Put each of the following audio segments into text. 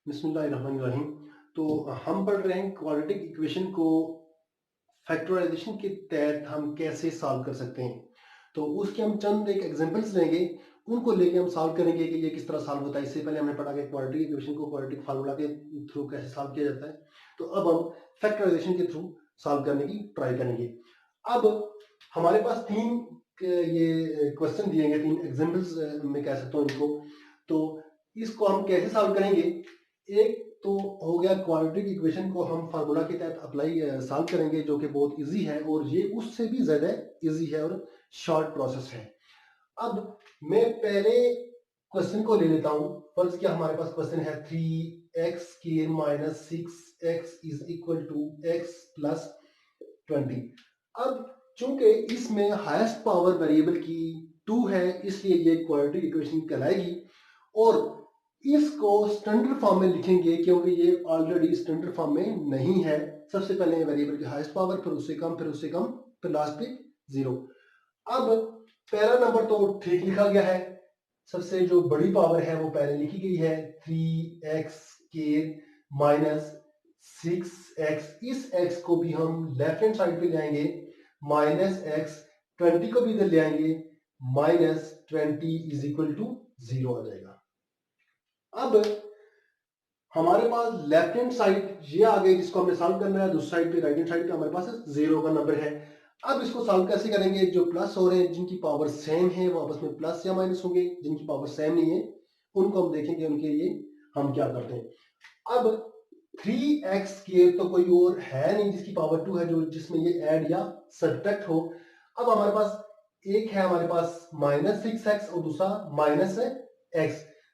बिस्मिल्लाहिर्रहमानिर्रहीम। तो हम पढ़ रहे हैं क्वाड्रेटिक इक्वेशन को फैक्टराइजेशन के तहत हम कैसे सॉल्व कर सकते हैं। तो उसके हम चंद एक एग्जांपल्स लेंगे, उनको लेके हम सॉल्व करेंगे कि ये किस तरह सॉल्व होता है। इससे पहले हमने पढ़ा कि क्वाड्रेटिक इक्वेशन को क्वाड्रेटिक फार्मूला के थ्रू कैसे सॉल्व किया जाता है। तो अब हम फैक्टराइजेशन के थ्रू सॉल्व करने की ट्राई करेंगे। अब हमारे पास तीन ये क्वेश्चन दिए गए, तीन एग्जांपल्स मैं कह सकता हूँ इनको। तो इसको हम कैसे सॉल्व करेंगे, एक तो हो गया क्वाड्रेटिक इक्वेशन को हम फार्मूला के तहत अप्लाई सॉल्व करेंगे, जो कि बहुत इजी है और ये उससे भी ज्यादा इजी है और शॉर्ट प्रोसेस है। अब मैं पहले क्वेश्चन को ले लेता हूं। फर्ज किया हमारे पास क्वेश्चन है 3x² minus 6x is equal to x plus 20। अब चूंकि इसमें हाईएस्ट पावर वेरिएबल की 2 है, इसलिए ये क्वाड्रेटिक इक्वेशन कहलाएगी। और इसको स्टैंडर्ड फॉर्म में लिखेंगे क्योंकि ये ऑलरेडी स्टैंडर्ड फॉर्म में नहीं है। सबसे पहले वेरिएबल की हाईएस्ट पावर, फिर उससे कम, फिर उससे कम, फिर लास्ट पे 0। अब पहला नंबर तो ठीक लिखा गया है। सबसे जो बड़ी पावर है वो पहले लिखी गई है 3x² माइनस 6x। इस x को भी हम लेफ्ट हैंड साइड पे ले आएंगे, माइनस x। 20 को भी इधर ले आएंगे, माइनस 20 इज इक्वल टू 0 आ जाएगा। अब हमारे पास लेफ्ट हैंड साइड ये आ गई जिसको हमने सॉल्व करना है। दूसरी साइड पे, राइट हैंड साइड पे हमारे पास 0 का नंबर है। अब इसको सॉल्व कैसे करेंगे? जो प्लस हो रहे हैं, जिनकी पावर सेम है वो आपस में प्लस या माइनस होंगे, जिनकी पावर सेम नहीं है उनको हम देखेंगे उनके लिए हम क्या करते हैं। अब 3x² तो कोई और है नहीं जिसकी पावर 2 है, जो जिसमें ये ऐड या सब्ट्रैक्ट हो। अब हमारे पास एक है, हमारे पास माइनस 6x और दूसरा माइनस x।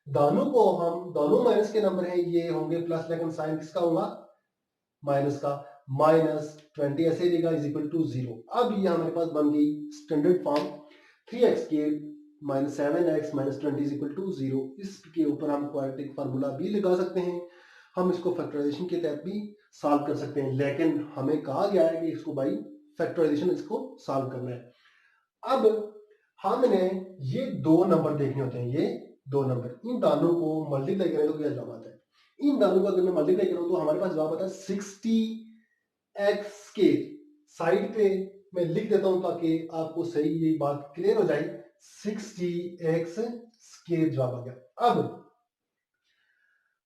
दोनों माइनस के नंबर है, ये होंगे प्लस, लेकिन साइन किसका होगा? माइनस का। माइनस 20 ऐसे देगा इज इक्वल टू 0। अब ये हमारे पास बन गई standard form 3x² minus 7x minus 20 is equal to 0। इसके ऊपर हम क्वाड्रेटिक फार्मूला भी लगा सकते हैं, हम इसको फैक्टराइजेशन के तहत भी सॉल्व कर सकते हैं, लेकिन हमें कहा गया है कि इसको बाई फैक्टराइजेशन इसको सॉल्व करना है। अब हमने ये दो नंबर देखने होते हैं, ये दो नंबर, इन दोनों को मल्टीप्लाई करें तो क्या जवाब आता है? इन दोनों को अगर मैं मल्टीप्लाई करूं तो हमारे पास जवाब आता है 60x²। साइड पे मैं लिख देता हूं ताकि आपको सही ये बात क्लियर हो जाए। 60x² जवाब आ गया। अब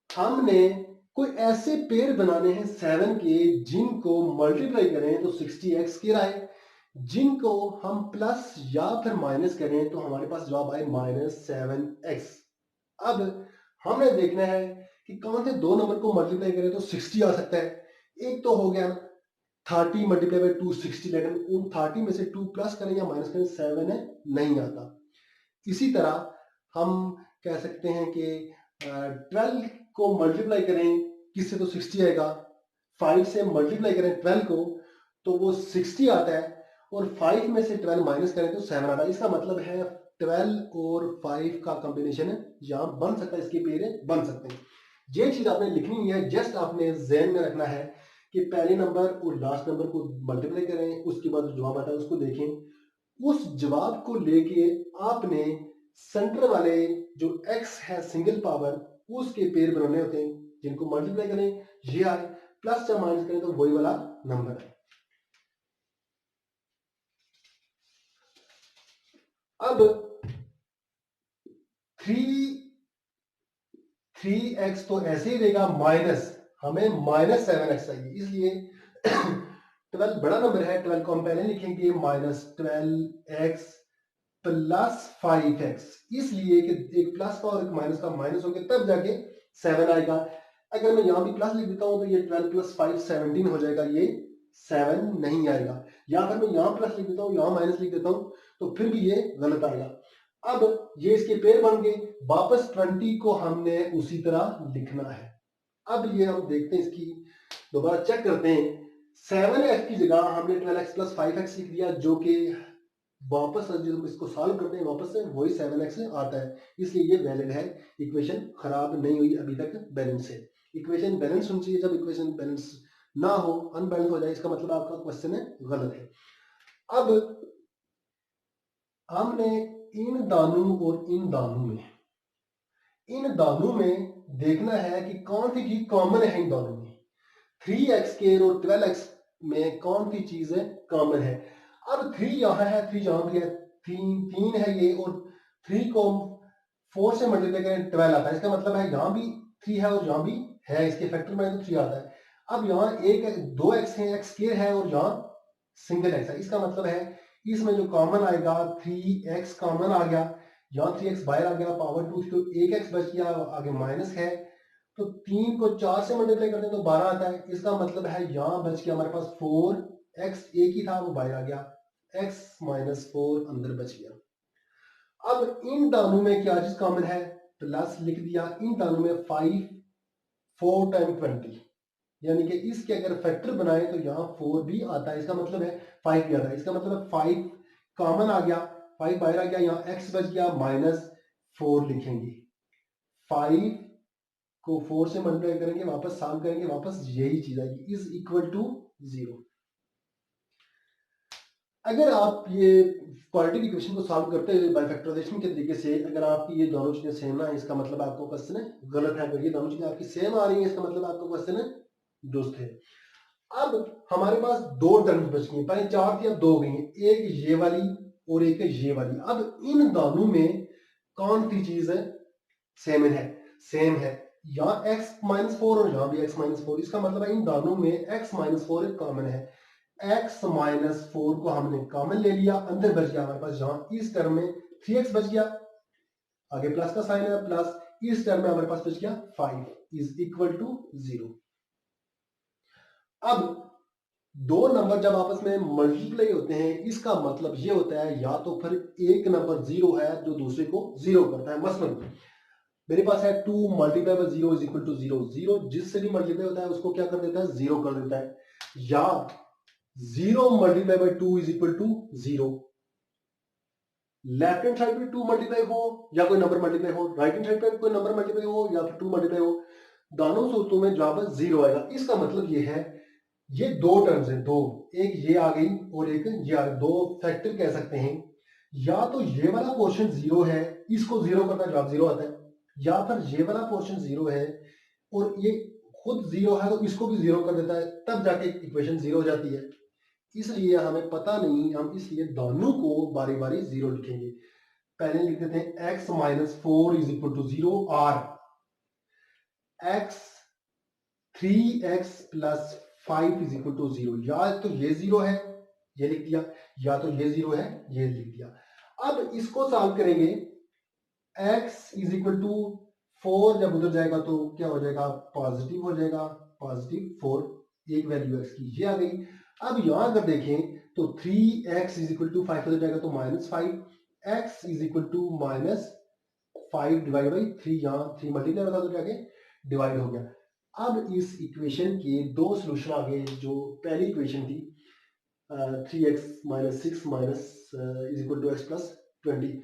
हमने कोई ऐसे पेड़ बनाने हैं 7 के जिनको मल्टीप्लाई करें तो 60x² आए, जिनको हम प्लस या फिर माइनस करें तो हमारे पास जवाब आए -7x। अब हमने देखना है कि कौन से दो नंबर को मल्टीप्लाई करें तो 60 आ सकता है। एक तो हो गया 30 मल्टीप्लाई बाई 2 60, लेकिन उन 30 में से 2 प्लस करें या माइनस करें 7 है, नहीं आता। इसी तरह हम कह सकते हैं कि 12 को मल्टीप्लाई करें किससे तो 60 आएगा। 5 से मल्टीप्लाई करें 12 को तो वो 60 आता है, और 5 में से 12 माइनस करें तो 7 आता है। इसका मतलब है 12 और 5 का कॉम्बिनेशन यहाँ बन सकता है, इसके पेड़ बन सकते हैं। ये चीज आपने लिखनी है, जस्ट आपने ज़हन में रखना है कि पहले नंबर और लास्ट नंबर को मल्टीप्लाई करें, उसके बाद जो जवाब आता है उसको देखें। उस जवाब को लेके आपने सेंटर वाले जो x है सिंगल पावर, उसके पेड़ बनाने होते हैं, जिनको मल्टीप्लाई करें ये आए, प्लस या माइनस करें तो वही वाला नंबर है। अब 3x तो ऐसे ही रहेगा, माइनस हमें -7x चाहिए, इसलिए 12 बड़ा नंबर है, 12 को हम पहले लिखेंगे -12x प्लस 5x, इसलिए कि एक प्लस का और एक माइनस का माइनस हो गया तब जाके 7 आएगा। अगर मैं यहां भी प्लस लिख देता हूं तो ये 12 प्लस 5 17 हो जाएगा, ये 7 नहीं आएगा। या अगर मैं यहां प्लस लिख देता हूं, यहां माइनस लिख देता हूं तो फिर भी ये गलत आएगा। अब ये इसके पेड़ बन गए, वापस 20 को हमने उसी तरह लिखना है। अब ये हम देखते हैं, इसकी दोबारा चेक करते हैं। 7x की जगह हमने 12x प्लस 5x लिख दिया, जो कि वापस जब इसको सॉल्व करते हैं वापस से वही 7x आता है, इसलिए ये वैलिड है। इक्वेशन खराब नहीं हुई अभी तक, बैलेंस है। इक्वेशन बैलेंस होनी चाहिए, जब इक्वेशन बैलेंस ना हो, अनबैलेंस हो जाए, इसका मतलब आपका क्वेश्चन है गलत है। अब हमने इन दानों और इन दानों में देखना है कि कौन सी चीज कॉमन है इन दोनों में। 3x² और 12x में कौन सी चीज कॉमन है। अब 3 यहाँ है, 3 यहाँ भी है, 3 है ये, और 3 को 4 से मल्टीप्लाई करें 12 आता है। इसका मतलब है यहाँ भी 3 है और यहाँ भी है, इसके फैक्टर में तो 3 आता है। अब यहाँ एक 2x है, x² है, और यहाँ सिंगल x है। इसका मतलब है इसमें जो कॉमन आएगा 3x कॉमन आ गया, यहाँ 3x बाहर आ गया, पावर 2 थी तो 1x बच गया, आगे माइनस है, तो 3 को 4 से मल्टीप्लाई करते हैं तो 12 आता है। इसका मतलब है यहाँ बच गया हमारे पास 4x, एक ही था वो बाहर आ गया, x - 4 अंदर बच गया। अब इन दोनों में क्या चीज कॉमन है, प्लस लिख दिया। इन दोनों में 5 4 टाइम 20, यानी कि इसके अगर फैक्टर बनाए तो यहाँ 4 भी आता है, इसका मतलब है 5 भी आता है। इसका मतलब है 5 कॉमन आ गया, 5 बाहर आ गया, यहाँ x बच गया, -4 लिखेंगे। 5 को 4 से मल्टीप्लाई करेंगे, वापस सॉल्व करेंगे, वापस यही चीज आएगी, इज इक्वल टू 0। अगर आप ये क्वाड्रेटिक इक्वेशन को सॉल्व करते हुए बाय फैक्टराइजेशन के तरीके से, अगर आपकी ये दोनों चीजें सेम ना है, इसका मतलब आपको क्वेश्चन गलत है। अगर ये दोनों चीजें आपकी सेम आ रही है, इसका मतलब आपको क्वेश्चन दुरुस्त है। अब हमारे पास दो टर्म्स बच गई, पहले 4 थी अब 2 हो गई, एक ये वाली और एक ये वाली। अब इन दोनों में कौन सी चीज सेम है, यहाँ x-4 और यहाँ भी x-4। इसका मतलब है इन दोनों में x-4 कॉमन है। x-4 को हमने कॉमन ले लिया, अंदर बच गया हमारे पास, यहाँ इस टर्म में 3x बच गया, आगे प्लस का साइन है, प्लस इस टर्म में हमारे पास बच गया 5 इज इक्वल टू 0। अब दो नंबर जब आपस में मल्टीप्लाई होते हैं, इसका मतलब ये होता है या तो फिर एक नंबर 0 है जो दूसरे को 0 करता है। मसलन मेरे पास है 2 multiply by 0 is equal to 0। 0 जिससे भी मल्टीप्लाई होता है उसको क्या कर देता है, 0 कर देता है। या 0 multiply by 2 is equal to 0। Left hand side पे 2 मल्टीप्लाई हो या कोई नंबर मल्टीप्लाई हो, राइट हैंड साइड पे कोई नंबर मल्टीप्लाई हो या फिर 2 मल्टीप्लाई हो, दोनों सूरतों में जवाब 0 आएगा। इसका मतलब ये है, ये दो टर्म्स हैं, दो, एक ये आ गई और एक ये आ गई, दो फैक्टर कह सकते हैं। या तो ये वाला पोर्शन 0 है, इसको 0 करता जवाब 0 आता है, या फिर ये वाला पोर्शन 0 है और ये खुद 0 है तो इसको भी 0 कर देता है, तब जाके इक्वेशन 0 हो जाती है। इसलिए हमें पता नहीं, हम इसलिए दोनों को बारी बारी 0 लिखेंगे। पहले लिख देते हैं x-4 इज इक्वल टू 0 और x 3x plus 5 is equal to 0। या तो ये 0 है, ये लिख दिया, या तो ये 0 है, ये लिख दिया। अब इसको सॉल्व करेंगे, x इज इक्वल टू 4 जब उधर जाएगा तो क्या हो जाएगा, पॉजिटिव हो जाएगा, +4, एक वैल्यू x की ये आ गई। अब यहां अगर देखें तो 3x इज इक्वल टू 5 उधर जाएगा तो -5, x is equal to -5 divide by 3, यहाँ 3 मल्टीप्लाई होता तो जाके डिवाइड हो गया। अब इस इक्वेशन के दो सोल्यूशन आ गए। जो पहली इक्वेशन थी 3x - 6 is equal to x plus 20,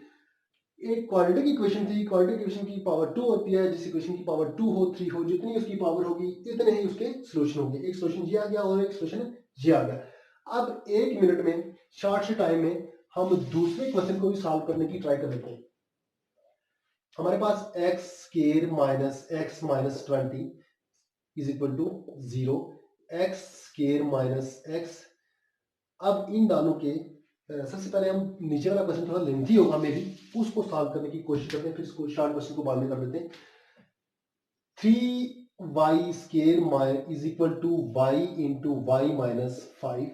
एक क्वाड्रेटिक इक्वेशन थी। क्वाड्रेटिक इक्वेशन की पावर 2 होती है, जिस इक्वेशन की पावर 2 हो, 3 हो, जितनी उसकी पावर होगी इतने ही उसके सोल्यूशन होंगे। एक सोल्यूशन ये आ गया और एक सोल्यूशन ये आ गया। अब 1 मिनट में, शॉर्ट से टाइम में, हम दूसरे क्वेश्चन को भी सॉल्व करने की ट्राई कर लेते हैं। हमारे पास x² - x - 20 is equal to 0, x² - x। अब इन दोनों के सबसे पहले हम नीचे वाला क्वेश्चन थोड़ा लेंथी होगा मे बी, उसको सॉल्व करने की कोशिश करते हैं, फिर इसको शॉर्ट क्वेश्चन को बाद में कर देते हैं। 3y² is equal to y into y - 5।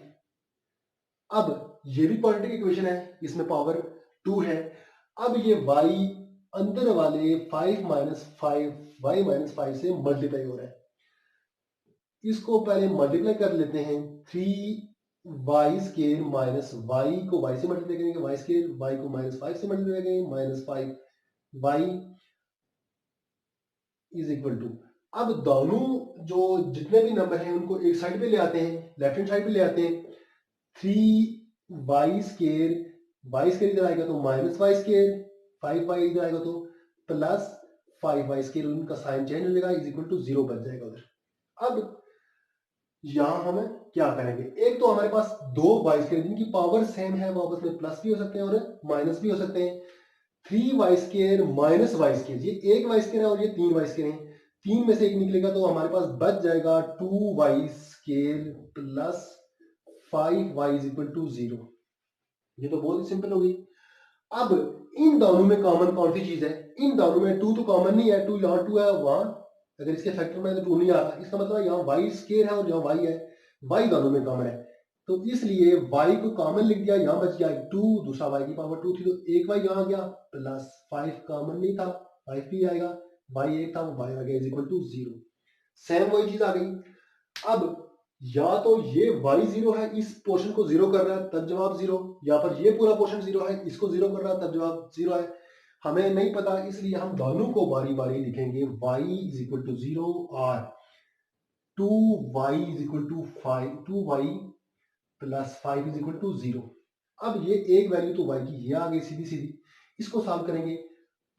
अब ये भी क्वाड्रेटिक इक्वेशन है, इसमें पावर 2 है। अब ये y अंदर वाले 5 - 5 y - 5 से मल्टीप्लाई हो रहा है। इसको पहले मल्टीप्लाई कर लेते हैं। 3y² माइनस y को y से मल्टीप्लाई करेंगे, y² y को -5 से मल्टीप्लाई करेंगे, -5y इज इक्वल टू, अब दोनों जो जितने भी नंबर हैं उनको एक साइड पे ले आते हैं, लेफ्ट हैंड साइड पे ले आते हैं। 3y² y² इधर आएगा तो -y², 5y इधर आएगा तो +5y², उनका साइन चेंज हो जाएगा, इज इक्वल टू 0 बच जाएगा उधर। अब यहां हम क्या करेंगे, एक तो हमारे पास दो y² जिनकी पावर सेम है, वो आपस में प्लस भी हो सकते हैं और माइनस भी हो सकते हैं। 3y² - y², ये एक y² है और ये 3 y² है, 3 में से 1 निकलेगा तो हमारे पास बच जाएगा 2y square plus 5y is equal to 0। ये तो बहुत ही सिंपल हो गई। अब इन दोनों में कॉमन कौन सी चीज है? इन दोनों में 2 तो कॉमन नहीं है, 2 यहाँ 2 है वहां, अगर इसके फैक्टर में तो 2 नहीं आ रहा, इसका मतलब यहाँ y स्केयर है और यहाँ y है, y दोनों में कॉमन है, तो इसलिए y को कॉमन लिख दिया, यहाँ बच गया 2, दूसरा y की पावर 2 थी तो एक y यहाँ आ गया, प्लस 5 कॉमन नहीं था, 5 भी आएगा, y एक था वो y आ गया इज इक्वल टू 0। सेम वही चीज आ गई। अब या तो ये y जीरो है, इस पोर्शन को जीरो कर रहा है तब जवाब जीरो, या पर ये पूरा पोर्शन जीरो है इसको जीरो कर रहा है तब जवाब जीरो है, हमें नहीं पता, इसलिए हम दोनों को बारी बारी लिखेंगे। y इज इक्वल टू 0 और 2y is equal to 5, 2y plus 5 is equal to 0। अब ये एक वैल्यू तो y की ये आ गई सीधी सीधी, इसको सॉल्व करेंगे,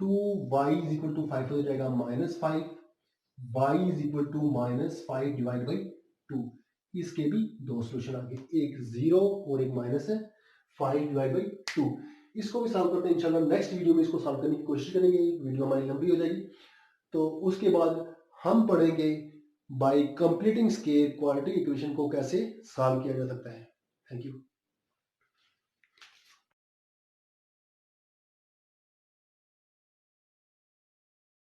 2y इज इक्वल टू 5 हो जाएगा -5, y is equal to -5 divide by 2। इसके भी दो सोल्यूशन आ गए, एक 0 और एक माइनस है 5 डिवाइड बाई 2। इसको भी सॉल्व करते हैं इंशाल्लाह, नेक्स्ट वीडियो में इसको सॉल्व करने की कोशिश करेंगे, वीडियो हमारी लंबी हो जाएगी। तो उसके बाद हम पढ़ेंगे bye completing square quadratic equation को कैसे सॉल्व किया जा सकता है। Thank you.